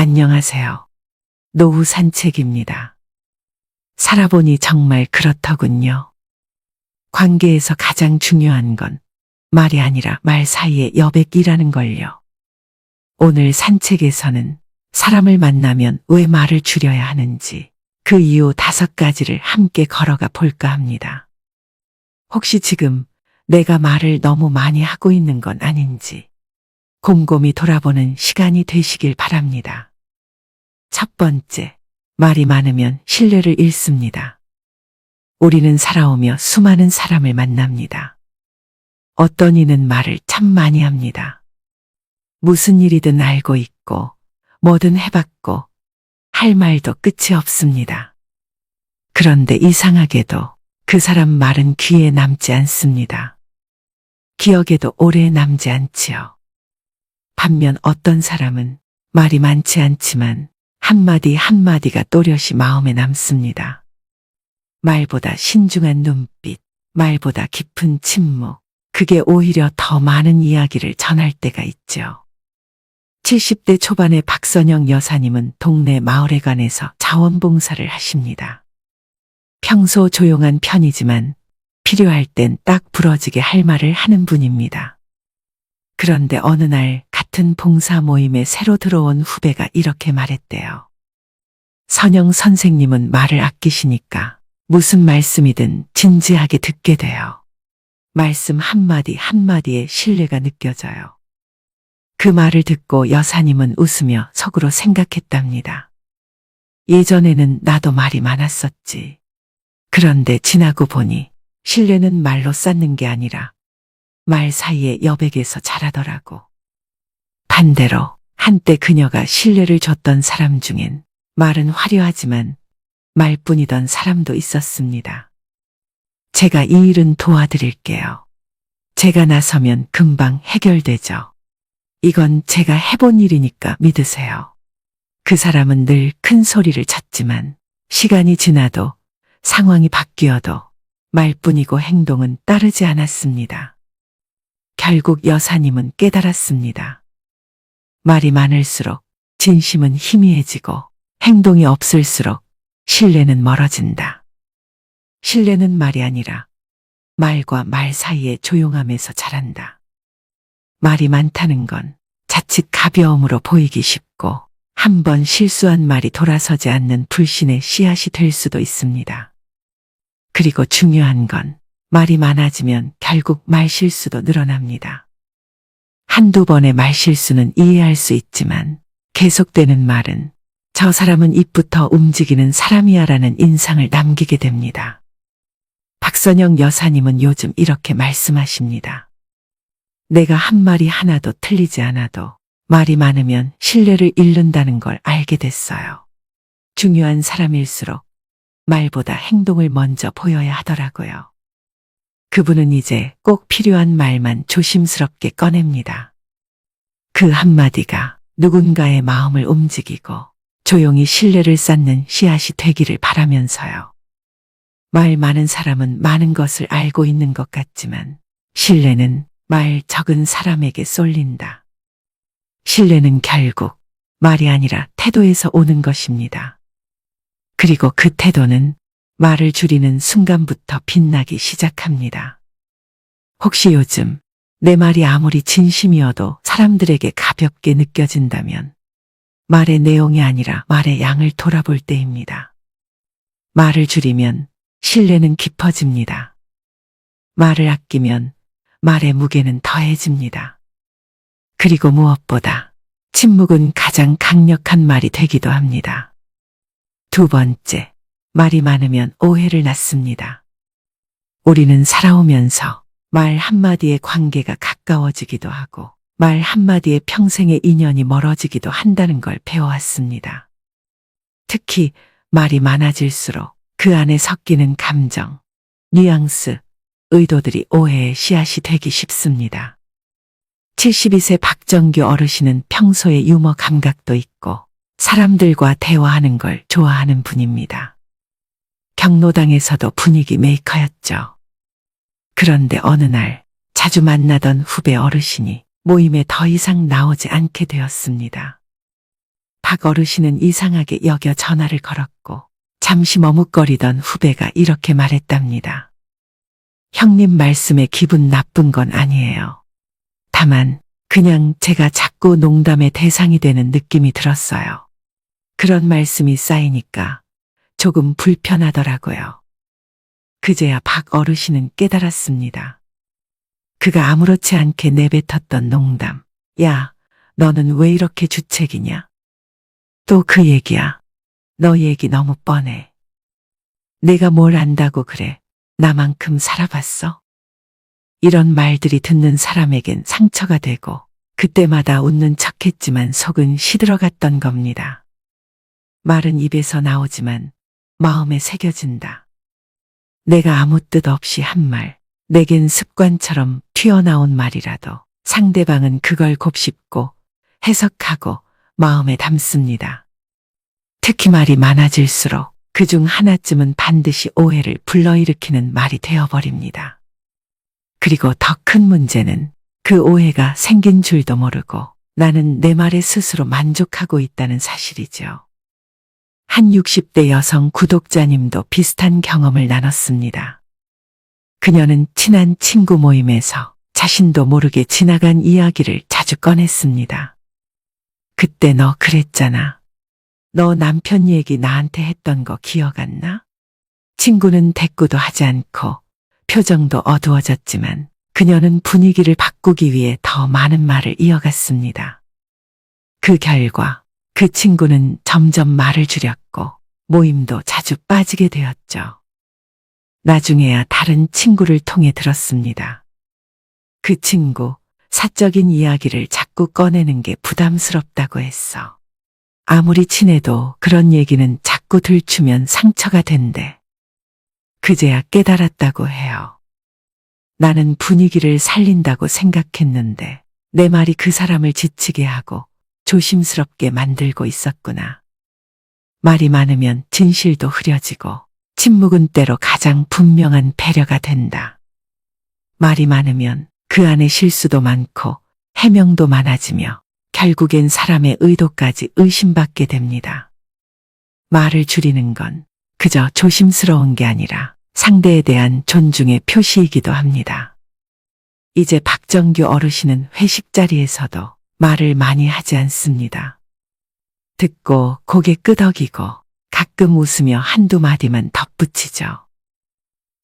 안녕하세요. 노후 산책입니다. 살아보니 정말 그렇더군요. 관계에서 가장 중요한 건 말이 아니라 말 사이의 여백이라는 걸요. 오늘 산책에서는 사람을 만나면 왜 말을 줄여야 하는지 그 이유 5가지를 함께 걸어가 볼까 합니다. 혹시 지금 내가 말을 너무 많이 하고 있는 건 아닌지 곰곰이 돌아보는 시간이 되시길 바랍니다. 첫 번째, 말이 많으면 신뢰를 잃습니다. 우리는 살아오며 수많은 사람을 만납니다. 어떤 이는 말을 참 많이 합니다. 무슨 일이든 알고 있고 뭐든 해봤고 할 말도 끝이 없습니다. 그런데 이상하게도 그 사람 말은 귀에 남지 않습니다. 기억에도 오래 남지 않지요. 반면 어떤 사람은 말이 많지 않지만 한마디 한마디가 또렷이 마음에 남습니다. 말보다 신중한 눈빛, 말보다 깊은 침묵, 그게 오히려 더 많은 이야기를 전할 때가 있죠. 70대 초반의 박선영 여사님은 동네 마을회관에서 자원봉사를 하십니다. 평소 조용한 편이지만 필요할 땐 딱 부러지게 할 말을 하는 분입니다. 그런데 어느 날 같은 봉사 모임에 새로 들어온 후배가 이렇게 말했대요. 선영 선생님은 말을 아끼시니까 무슨 말씀이든 진지하게 듣게 돼요. 말씀 한마디 한마디에 신뢰가 느껴져요. 그 말을 듣고 여사님은 웃으며 속으로 생각했답니다. 예전에는 나도 말이 많았었지. 그런데 지나고 보니 신뢰는 말로 쌓는 게 아니라 말 사이의 여백에서 자라더라고. 반대로 한때 그녀가 신뢰를 줬던 사람 중엔 말은 화려하지만 말뿐이던 사람도 있었습니다. 제가 이 일은 도와드릴게요. 제가 나서면 금방 해결되죠. 이건 제가 해본 일이니까 믿으세요. 그 사람은 늘 큰 소리를 쳤지만 시간이 지나도 상황이 바뀌어도 말뿐이고 행동은 따르지 않았습니다. 결국 여사님은 깨달았습니다. 말이 많을수록 진심은 희미해지고 행동이 없을수록 신뢰는 멀어진다. 신뢰는 말이 아니라 말과 말 사이의 조용함에서 자란다. 말이 많다는 건 자칫 가벼움으로 보이기 쉽고 한 번 실수한 말이 돌아서지 않는 불신의 씨앗이 될 수도 있습니다. 그리고 중요한 건 말이 많아지면 결국 말실수도 늘어납니다. 한두 번의 말실수는 이해할 수 있지만 계속되는 말은 저 사람은 입부터 움직이는 사람이야라는 인상을 남기게 됩니다. 박선영 여사님은 요즘 이렇게 말씀하십니다. 내가 한 말이 하나도 틀리지 않아도 말이 많으면 신뢰를 잃는다는 걸 알게 됐어요. 중요한 사람일수록 말보다 행동을 먼저 보여야 하더라고요. 그분은 이제 꼭 필요한 말만 조심스럽게 꺼냅니다. 그 한마디가 누군가의 마음을 움직이고 조용히 신뢰를 쌓는 씨앗이 되기를 바라면서요. 말 많은 사람은 많은 것을 알고 있는 것 같지만 신뢰는 말 적은 사람에게 쏠린다. 신뢰는 결국 말이 아니라 태도에서 오는 것입니다. 그리고 그 태도는 말을 줄이는 순간부터 빛나기 시작합니다. 혹시 요즘 내 말이 아무리 진심이어도 사람들에게 가볍게 느껴진다면 말의 내용이 아니라 말의 양을 돌아볼 때입니다. 말을 줄이면 신뢰는 깊어집니다. 말을 아끼면 말의 무게는 더해집니다. 그리고 무엇보다 침묵은 가장 강력한 말이 되기도 합니다. 두 번째, 말이 많으면 오해를 낳습니다. 우리는 살아오면서 말 한마디에 관계가 가까워지기도 하고 말 한마디에 평생의 인연이 멀어지기도 한다는 걸 배워왔습니다. 특히 말이 많아질수록 그 안에 섞이는 감정, 뉘앙스, 의도들이 오해의 씨앗이 되기 쉽습니다. 72세 박정규 어르신은 평소에 유머 감각도 있고 사람들과 대화하는 걸 좋아하는 분입니다. 경로당에서도 분위기 메이커였죠. 그런데 어느 날 자주 만나던 후배 어르신이 모임에 더 이상 나오지 않게 되었습니다. 박 어르신은 이상하게 여겨 전화를 걸었고 잠시 머뭇거리던 후배가 이렇게 말했답니다. 형님 말씀에 기분 나쁜 건 아니에요. 다만 그냥 제가 자꾸 농담의 대상이 되는 느낌이 들었어요. 그런 말씀이 쌓이니까 조금 불편하더라고요. 그제야 박 어르신은 깨달았습니다. 그가 아무렇지 않게 내뱉었던 농담. 야, 너는 왜 이렇게 주책이냐? 또 그 얘기야. 너 얘기 너무 뻔해. 내가 뭘 안다고 그래. 나만큼 살아봤어? 이런 말들이 듣는 사람에겐 상처가 되고 그때마다 웃는 척했지만 속은 시들어갔던 겁니다. 말은 입에서 나오지만 마음에 새겨진다. 내가 아무 뜻 없이 한 말, 내겐 습관처럼 튀어나온 말이라도 상대방은 그걸 곱씹고 해석하고 마음에 담습니다. 특히 말이 많아질수록 그중 하나쯤은 반드시 오해를 불러일으키는 말이 되어버립니다. 그리고 더 큰 문제는 그 오해가 생긴 줄도 모르고 나는 내 말에 스스로 만족하고 있다는 사실이죠. 한 60대 여성 구독자님도 비슷한 경험을 나눴습니다. 그녀는 친한 친구 모임에서 자신도 모르게 지나간 이야기를 자주 꺼냈습니다. 그때 너 그랬잖아. 너 남편 얘기 나한테 했던 거 기억 안 나? 친구는 대꾸도 하지 않고 표정도 어두워졌지만 그녀는 분위기를 바꾸기 위해 더 많은 말을 이어갔습니다. 그 결과 그 친구는 점점 말을 줄였고 모임도 자주 빠지게 되었죠. 나중에야 다른 친구를 통해 들었습니다. 그 친구, 사적인 이야기를 자꾸 꺼내는 게 부담스럽다고 했어. 아무리 친해도 그런 얘기는 자꾸 들추면 상처가 된대. 그제야 깨달았다고 해요. 나는 분위기를 살린다고 생각했는데 내 말이 그 사람을 지치게 하고 조심스럽게 만들고 있었구나. 말이 많으면 진실도 흐려지고 침묵은 때로 가장 분명한 배려가 된다. 말이 많으면 그 안에 실수도 많고 해명도 많아지며 결국엔 사람의 의도까지 의심받게 됩니다. 말을 줄이는 건 그저 조심스러운 게 아니라 상대에 대한 존중의 표시이기도 합니다. 이제 박정규 어르신은 회식 자리에서도 말을 많이 하지 않습니다. 듣고 고개 끄덕이고 가끔 웃으며 한두 마디만 덧붙이죠.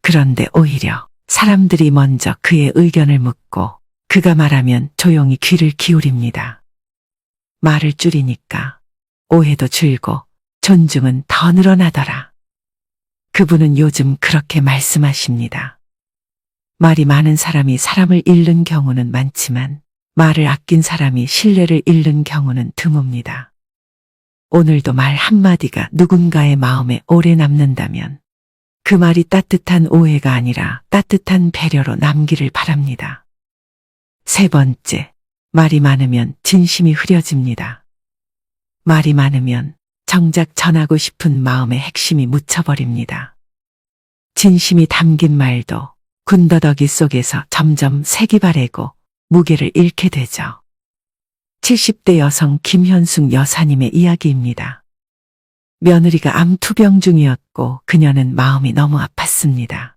그런데 오히려 사람들이 먼저 그의 의견을 묻고 그가 말하면 조용히 귀를 기울입니다. 말을 줄이니까 오해도 줄고 존중은 더 늘어나더라. 그분은 요즘 그렇게 말씀하십니다. 말이 많은 사람이 사람을 잃는 경우는 많지만 말을 아낀 사람이 신뢰를 잃는 경우는 드뭅니다. 오늘도 말 한마디가 누군가의 마음에 오래 남는다면 그 말이 따뜻한 오해가 아니라 따뜻한 배려로 남기를 바랍니다. 세 번째, 말이 많으면 진심이 흐려집니다. 말이 많으면 정작 전하고 싶은 마음의 핵심이 묻혀버립니다. 진심이 담긴 말도 군더더기 속에서 점점 색이 바래고 무게를 잃게 되죠. 70대 여성 김현숙 여사님의 이야기입니다. 며느리가 암투병 중이었고 그녀는 마음이 너무 아팠습니다.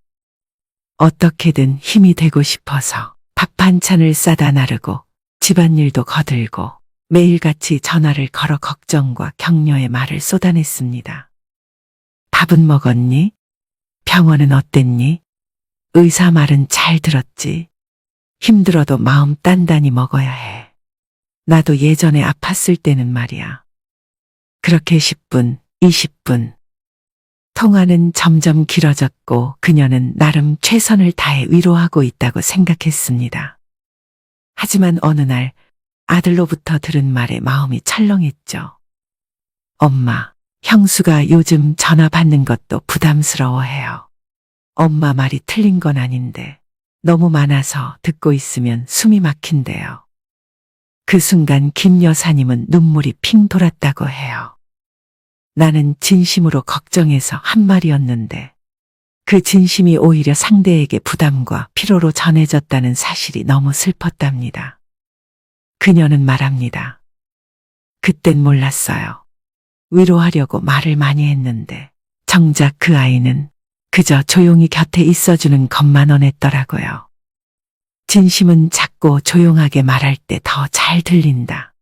어떻게든 힘이 되고 싶어서 밥 반찬을 싸다 나르고 집안일도 거들고 매일같이 전화를 걸어 걱정과 격려의 말을 쏟아냈습니다. 밥은 먹었니? 병원은 어땠니? 의사 말은 잘 들었지? 힘들어도 마음 단단히 먹어야 해. 나도 예전에 아팠을 때는 말이야. 그렇게 10분, 20분. 통화는 점점 길어졌고 그녀는 나름 최선을 다해 위로하고 있다고 생각했습니다. 하지만 어느 날 아들로부터 들은 말에 마음이 철렁했죠. 엄마, 형수가 요즘 전화 받는 것도 부담스러워해요. 엄마 말이 틀린 건 아닌데 너무 많아서 듣고 있으면 숨이 막힌대요. 그 순간 김 여사님은 눈물이 핑 돌았다고 해요. 나는 진심으로 걱정해서 한 말이었는데 그 진심이 오히려 상대에게 부담과 피로로 전해졌다는 사실이 너무 슬펐답니다. 그녀는 말합니다. 그땐 몰랐어요. 위로하려고 말을 많이 했는데 정작 그 아이는 그저 조용히 곁에 있어주는 것만 원했더라고요. 진심은 작고 조용하게 말할 때 더 잘 들린다.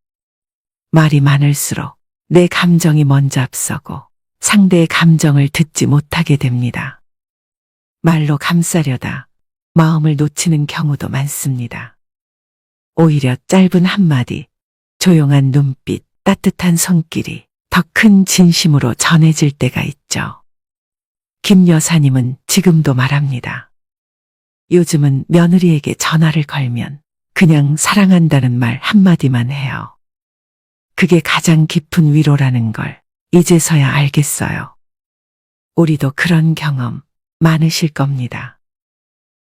말이 많을수록 내 감정이 먼저 앞서고 상대의 감정을 듣지 못하게 됩니다. 말로 감싸려다 마음을 놓치는 경우도 많습니다. 오히려 짧은 한마디, 조용한 눈빛, 따뜻한 손길이 더 큰 진심으로 전해질 때가 있죠. 김 여사님은 지금도 말합니다. 요즘은 며느리에게 전화를 걸면 그냥 사랑한다는 말 한마디만 해요. 그게 가장 깊은 위로라는 걸 이제서야 알겠어요. 우리도 그런 경험 많으실 겁니다.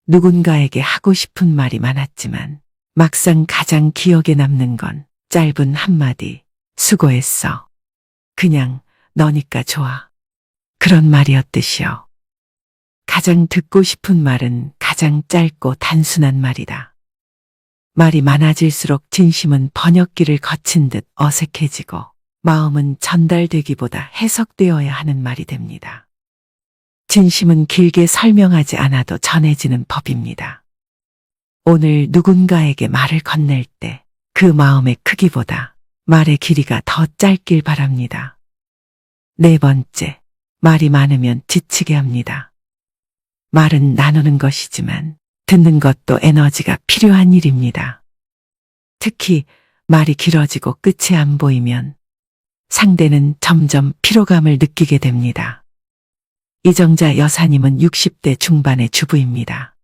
누군가에게 하고 싶은 말이 많았지만 막상 가장 기억에 남는 건 짧은 한마디, 수고했어. 그냥 너니까 좋아. 그런 말이었듯이요. 가장 듣고 싶은 말은 가장 짧고 단순한 말이다. 말이 많아질수록 진심은 번역기를 거친 듯 어색해지고 마음은 전달되기보다 해석되어야 하는 말이 됩니다. 진심은 길게 설명하지 않아도 전해지는 법입니다. 오늘 누군가에게 말을 건넬 때 그 마음의 크기보다 말의 길이가 더 짧길 바랍니다. 네 번째, 말이 많으면 지치게 합니다. 말은 나누는 것이지만 듣는 것도 에너지가 필요한 일입니다. 특히 말이 길어지고 끝이 안 보이면 상대는 점점 피로감을 느끼게 됩니다. 이정자 여사님은 60대 중반의 주부입니다.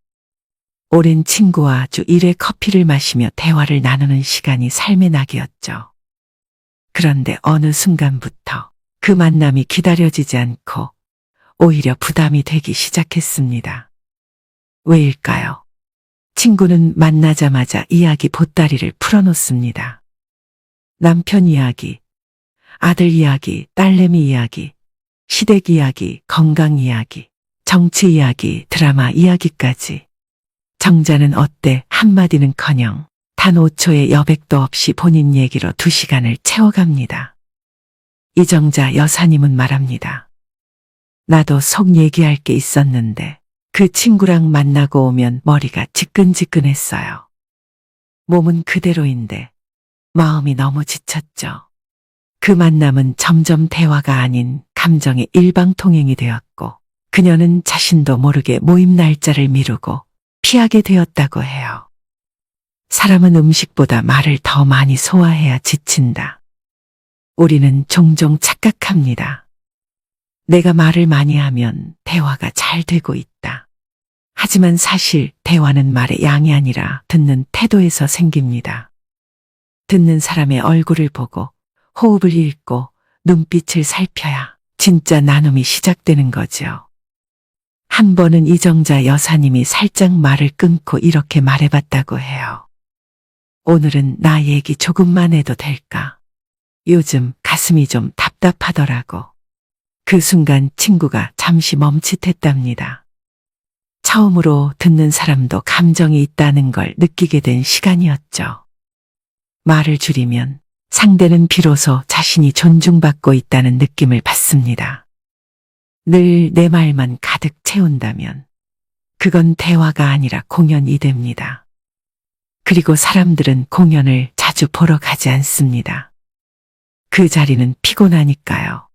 오랜 친구와 주 1회 커피를 마시며 대화를 나누는 시간이 삶의 낙이었죠. 그런데 어느 순간부터 그 만남이 기다려지지 않고 오히려 부담이 되기 시작했습니다. 왜일까요? 친구는 만나자마자 이야기 보따리를 풀어놓습니다. 남편 이야기, 아들 이야기, 딸내미 이야기, 시댁 이야기, 건강 이야기, 정치 이야기, 드라마 이야기까지. 정자는 어때 한마디는커녕 단 5초의 여백도 없이 본인 얘기로 2시간을 채워갑니다. 이정자 여사님은 말합니다. 나도 속 얘기할 게 있었는데 그 친구랑 만나고 오면 머리가 지끈지끈했어요. 몸은 그대로인데 마음이 너무 지쳤죠. 그 만남은 점점 대화가 아닌 감정의 일방통행이 되었고 그녀는 자신도 모르게 모임 날짜를 미루고 피하게 되었다고 해요. 사람은 음식보다 말을 더 많이 소화해야 지친다. 우리는 종종 착각합니다. 내가 말을 많이 하면 대화가 잘 되고 있다. 하지만 사실 대화는 말의 양이 아니라 듣는 태도에서 생깁니다. 듣는 사람의 얼굴을 보고 호흡을 읽고 눈빛을 살펴야 진짜 나눔이 시작되는 거죠. 한 번은 이정자 여사님이 살짝 말을 끊고 이렇게 말해봤다고 해요. 오늘은 나 얘기 조금만 해도 될까? 요즘 가슴이 좀 답답하더라고. 그 순간 친구가 잠시 멈칫했답니다. 처음으로 듣는 사람도 감정이 있다는 걸 느끼게 된 시간이었죠. 말을 줄이면 상대는 비로소 자신이 존중받고 있다는 느낌을 받습니다. 늘 내 말만 가득 채운다면 그건 대화가 아니라 공연이 됩니다. 그리고 사람들은 공연을 자주 보러 가지 않습니다. 그 자리는 피곤하니까요.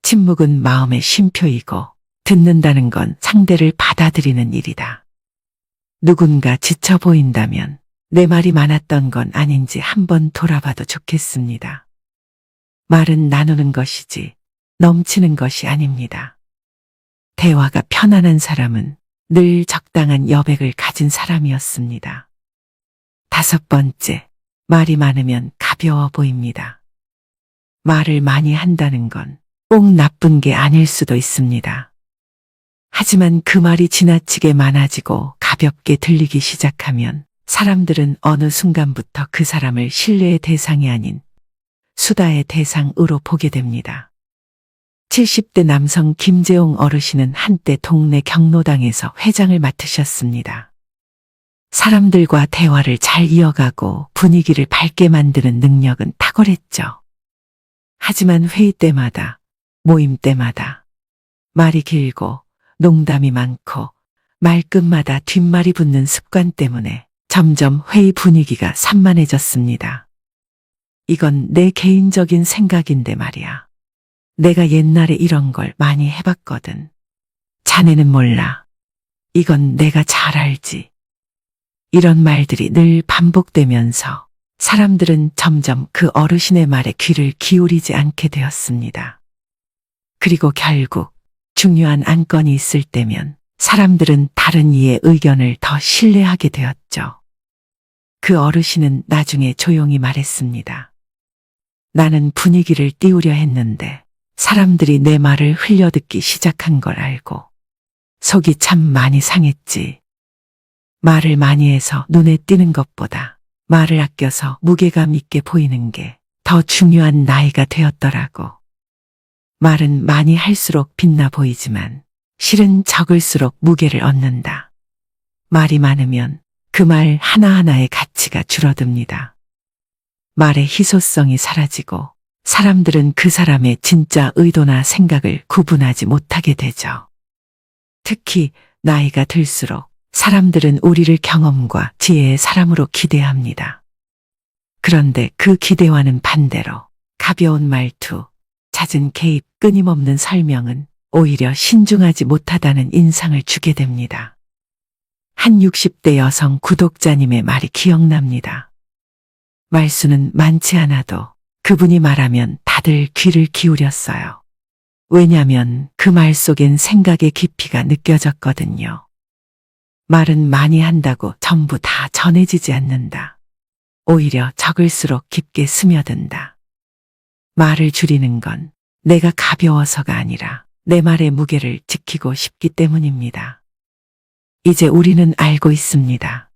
침묵은 마음의 쉼표이고 듣는다는 건 상대를 받아들이는 일이다. 누군가 지쳐 보인다면 내 말이 많았던 건 아닌지 한번 돌아봐도 좋겠습니다. 말은 나누는 것이지 넘치는 것이 아닙니다. 대화가 편안한 사람은 늘 적당한 여백을 가진 사람이었습니다. 5번째, 말이 많으면 가벼워 보입니다. 말을 많이 한다는 건 꼭 나쁜 게 아닐 수도 있습니다. 하지만 그 말이 지나치게 많아지고 가볍게 들리기 시작하면 사람들은 어느 순간부터 그 사람을 신뢰의 대상이 아닌 수다의 대상으로 보게 됩니다. 70대 남성 김재용 어르신은 한때 동네 경로당에서 회장을 맡으셨습니다. 사람들과 대화를 잘 이어가고 분위기를 밝게 만드는 능력은 탁월했죠. 하지만 회의 때마다, 모임 때마다 말이 길고 농담이 많고 말끝마다 뒷말이 붙는 습관 때문에 점점 회의 분위기가 산만해졌습니다. 이건 내 개인적인 생각인데 말이야. 내가 옛날에 이런 걸 많이 해봤거든. 자네는 몰라. 이건 내가 잘 알지. 이런 말들이 늘 반복되면서 사람들은 점점 그 어르신의 말에 귀를 기울이지 않게 되었습니다. 그리고 결국 중요한 안건이 있을 때면 사람들은 다른 이의 의견을 더 신뢰하게 되었죠. 그 어르신은 나중에 조용히 말했습니다. 나는 분위기를 띄우려 했는데 사람들이 내 말을 흘려듣기 시작한 걸 알고 속이 참 많이 상했지. 말을 많이 해서 눈에 띄는 것보다 말을 아껴서 무게감 있게 보이는 게 더 중요한 나이가 되었더라고. 말은 많이 할수록 빛나 보이지만 실은 적을수록 무게를 얻는다. 말이 많으면 그 말 하나하나의 가치가 줄어듭니다. 말의 희소성이 사라지고 사람들은 그 사람의 진짜 의도나 생각을 구분하지 못하게 되죠. 특히 나이가 들수록 사람들은 우리를 경험과 지혜의 사람으로 기대합니다. 그런데 그 기대와는 반대로 가벼운 말투, 잦은 개입, 끊임없는 설명은 오히려 신중하지 못하다는 인상을 주게 됩니다. 한 60대 여성 구독자님의 말이 기억납니다. 말수는 많지 않아도 그분이 말하면 다들 귀를 기울였어요. 왜냐면 그 말 속엔 생각의 깊이가 느껴졌거든요. 말은 많이 한다고 전부 다 전해지지 않는다. 오히려 적을수록 깊게 스며든다. 말을 줄이는 건 내가 가벼워서가 아니라 내 말의 무게를 지키고 싶기 때문입니다. 이제 우리는 알고 있습니다.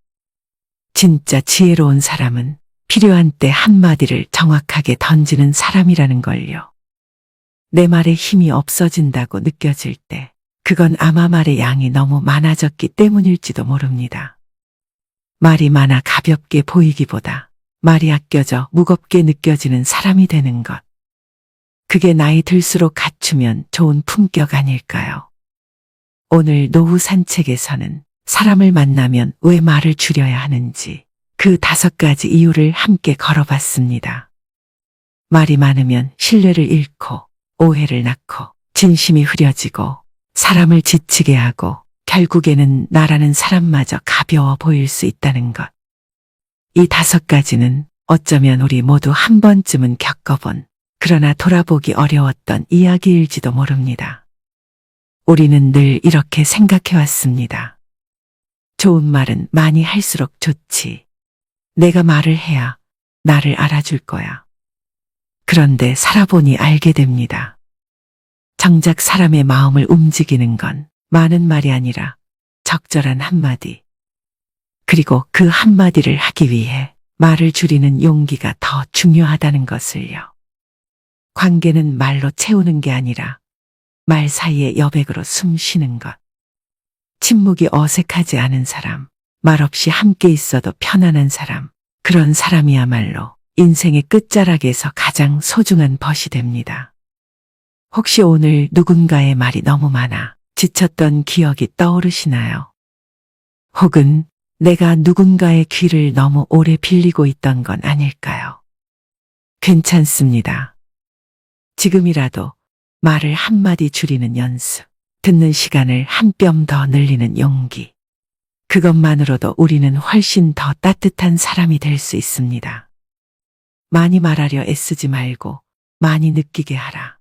진짜 지혜로운 사람은 필요한 때 한마디를 정확하게 던지는 사람이라는 걸요. 내 말에 힘이 없어진다고 느껴질 때 그건 아마 말의 양이 너무 많아졌기 때문일지도 모릅니다. 말이 많아 가볍게 보이기보다 말이 아껴져 무겁게 느껴지는 사람이 되는 것. 그게 나이 들수록 갖추면 좋은 품격 아닐까요? 오늘 노후 산책에서는 사람을 만나면 왜 말을 줄여야 하는지 그 5가지 이유를 함께 걸어봤습니다. 말이 많으면 신뢰를 잃고 오해를 낳고 진심이 흐려지고 사람을 지치게 하고 결국에는 나라는 사람마저 가벼워 보일 수 있다는 것. 이 5가지는 어쩌면 우리 모두 한 번쯤은 겪어본 그러나 돌아보기 어려웠던 이야기일지도 모릅니다. 우리는 늘 이렇게 생각해왔습니다. 좋은 말은 많이 할수록 좋지. 내가 말을 해야 나를 알아줄 거야. 그런데 살아보니 알게 됩니다. 정작 사람의 마음을 움직이는 건 많은 말이 아니라 적절한 한마디. 그리고 그 한마디를 하기 위해 말을 줄이는 용기가 더 중요하다는 것을요. 관계는 말로 채우는 게 아니라 말 사이에 여백으로 숨 쉬는 것. 침묵이 어색하지 않은 사람, 말없이 함께 있어도 편안한 사람, 그런 사람이야말로 인생의 끝자락에서 가장 소중한 벗이 됩니다. 혹시 오늘 누군가의 말이 너무 많아 지쳤던 기억이 떠오르시나요? 혹은 내가 누군가의 귀를 너무 오래 빌리고 있던 건 아닐까요? 괜찮습니다. 지금이라도 말을 한마디 줄이는 연습, 듣는 시간을 한 뼘 더 늘리는 용기. 그것만으로도 우리는 훨씬 더 따뜻한 사람이 될 수 있습니다. 많이 말하려 애쓰지 말고 많이 느끼게 하라.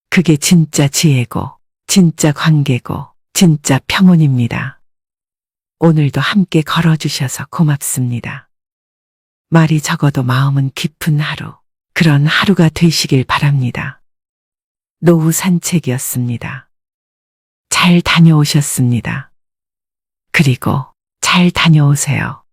그게 진짜 지혜고, 진짜 관계고, 진짜 평온입니다. 오늘도 함께 걸어주셔서 고맙습니다. 말이 적어도 마음은 깊은 하루, 그런 하루가 되시길 바랍니다. 노후 산책이었습니다. 잘 다녀오셨습니다. 그리고 잘 다녀오세요.